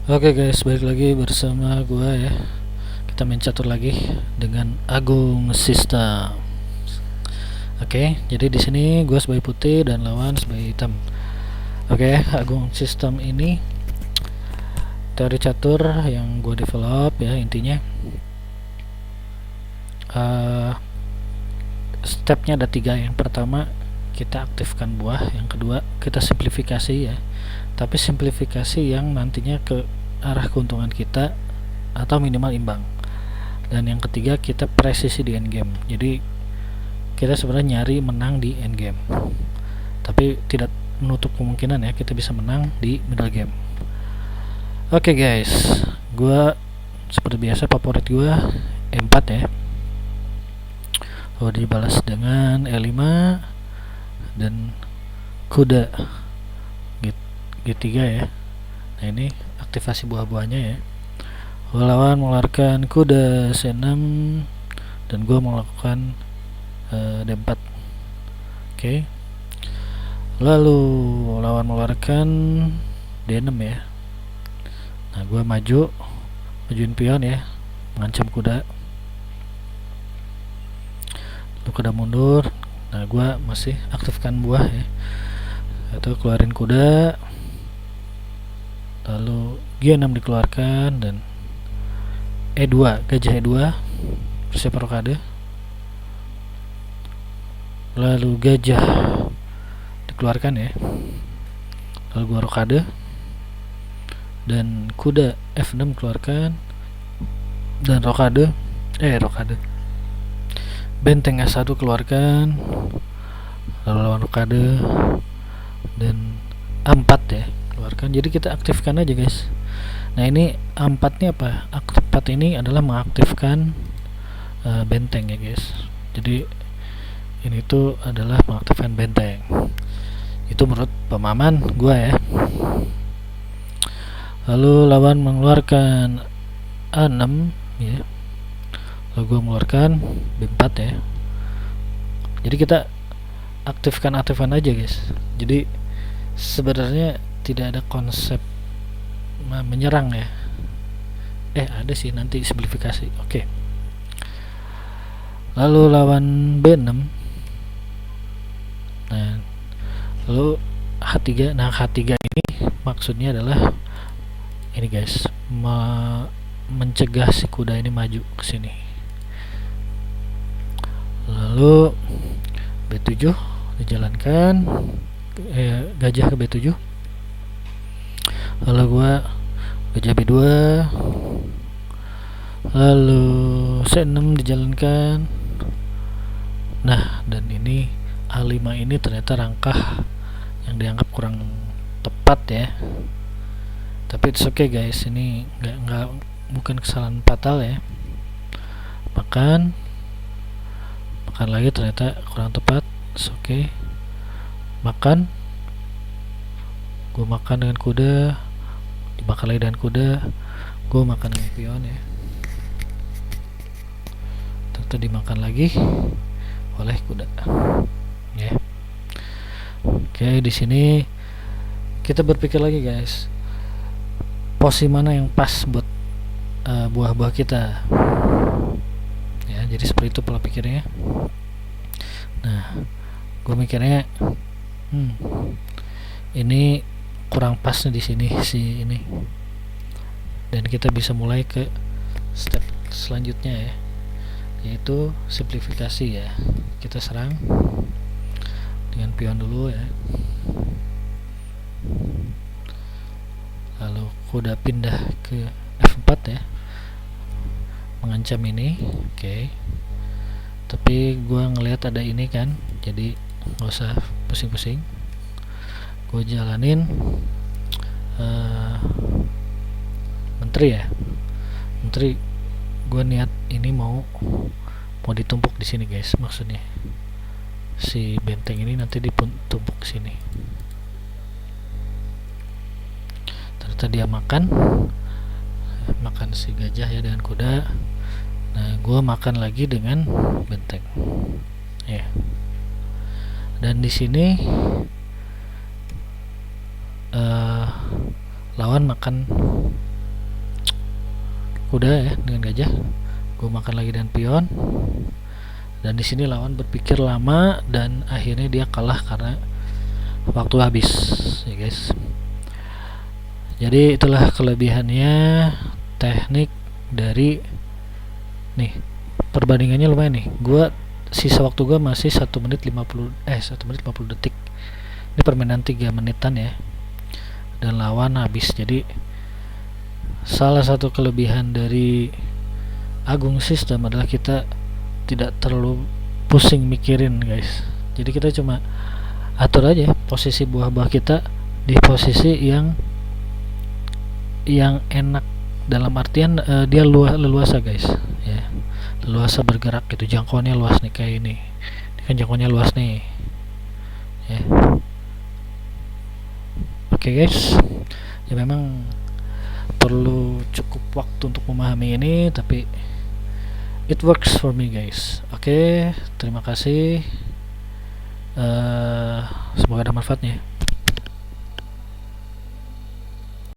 Oke guys, balik lagi bersama gua ya. Kita main catur lagi dengan Agung System. Oke, jadi di sini gua sebagai putih dan lawan sebagai hitam. Oke, Agung System ini teori catur yang gua develop ya, intinya stepnya ada 3. Yang pertama kita aktifkan buah, yang kedua kita simplifikasi ya, tapi simplifikasi yang nantinya ke arah keuntungan kita atau minimal imbang, dan yang ketiga kita presisi di endgame. Jadi kita sebenarnya nyari menang di endgame, tapi tidak menutup kemungkinan ya kita bisa menang di middle game. Oke guys, gua seperti biasa favorit gua E4 ya. Oh, dibalas dengan E5 dan kuda G3 ya. Nah, ini aktivasi buah-buahnya ya. Lawan mengeluarkan kuda C6 dan gue melakukan D4. Oke. Lalu lawan mengeluarkan D6 ya. Nah, gue majuin pion ya, mengancam kuda. Lalu kuda mundur. Nah, gue masih aktifkan buah ya, atau keluarin kuda. Lalu G6 dikeluarkan dan E2, gajah E2, persiapan rokade. Lalu gajah dikeluarkan ya, lalu gua rokade dan kuda F6 dikeluarkan dan rokade benteng S1 keluarkan, lalu lawan rokade dan A4 ya keluarkan. Jadi kita aktifkan aja guys. Nah, ini A4 ini apa? A4 ini adalah mengaktifkan benteng ya guys. Jadi ini tuh adalah mengaktifkan benteng. Itu menurut pemahaman gua ya. Lalu lawan mengeluarkan A6 ya, lalu gua mengeluarkan B4 ya. Jadi kita aktifkan aja guys. Jadi sebenarnya tidak ada konsep menyerang ya. Ada sih nanti simplifikasi. Oke. Lalu lawan B6. Nah, lalu H3. Nah, H3 ini maksudnya adalah ini guys, mencegah si kuda ini maju ke sini. Lalu B7 dijalankan, gajah ke B7. Lalu gua gajah B2, lalu C6 dijalankan. Nah, dan ini A5 ini ternyata rangkah yang dianggap kurang tepat ya, tapi it's okay guys, ini bukan kesalahan fatal ya. Makan lagi ternyata kurang tepat. It's okay. Makan, gue makan dengan kuda, dimakan lagi dengan kuda, gue makan dengan pion ya, ternyata dimakan lagi oleh kuda ya. Oke, di sini kita berpikir lagi guys, posisi mana yang pas buat buah-buah kita ya. Jadi seperti itu pola pikirnya. Nah, gue mikirnya ini kurang pas di sini si ini, dan kita bisa mulai ke step selanjutnya ya, yaitu simplifikasi ya. Kita serang dengan pion dulu ya, lalu kuda pindah ke F4 ya, mengancam ini. Oke. Tapi gua ngelihat ada ini kan, jadi nggak usah pusing-pusing. Gue jalanin menteri ya, menteri. Gue niat ini mau ditumpuk di sini guys, maksudnya si benteng ini nanti ditumpuk ke sini. Ternyata dia makan si gajah ya dengan kuda. Nah, gue makan lagi dengan benteng ya. Dan di sini lawan makan kuda ya, dengan gajah. Gue makan lagi dengan pion. Dan di sini lawan berpikir lama dan akhirnya dia kalah karena waktu habis, ya guys. Jadi itulah kelebihannya teknik dari nih. Perbandingannya lumayan nih. Sisa waktu gue masih 1 menit 50 detik. Ini permainan 3 menitan ya. Dan lawan habis. Jadi salah satu kelebihan dari Agung System adalah kita tidak terlalu pusing mikirin, guys. Jadi kita cuma atur aja posisi buah-buah kita di posisi yang enak, dalam artian dia leluasa, guys, ya. Leluasa bergerak gitu, jangkauannya luas nih, kayak ini kan jangkauannya luas nih ya. Oke, guys, ya memang perlu cukup waktu untuk memahami ini, tapi it works for me, guys. Oke, terima kasih. Semoga ada manfaatnya.